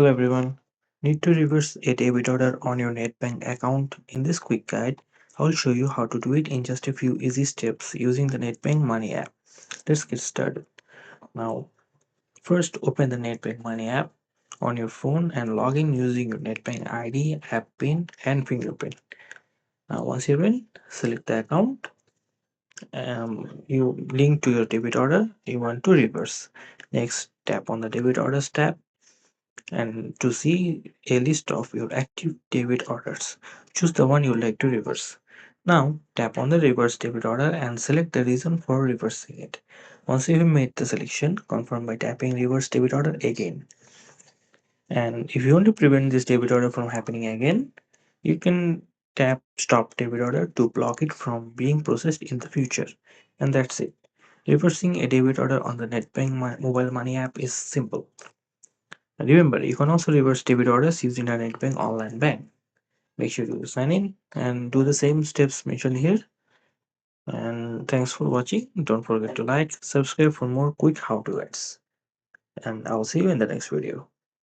Hello everyone. Need to reverse a debit order on your Nedbank account? In this quick guide, I'll show you how to do it in just a few easy steps using the Nedbank Money app. Let's get started. Now, first open the Nedbank Money app on your phone and log in using your Nedbank ID, app PIN and fingerprint. Now once you're in, select the account you link to your debit order you want to reverse. Next, tap on the debit orders tab and to see a list of your active debit orders. Choose the one you like to reverse. Now tap on the reverse debit order and select the reason for reversing it. Once you have made the selection, confirm by tapping reverse debit order again. And if you want to prevent this debit order from happening again, you can tap stop debit order to block it from being processed in the future. And that's it. Reversing a debit order on the Nedbank mobile money app is simple. Remember, you can also reverse debit orders using the Nedbank online bank. Make sure to sign in and do the same steps mentioned here. And thanks for watching. Don't forget to like, subscribe for more quick how-to guides. And I'll see you in the next video.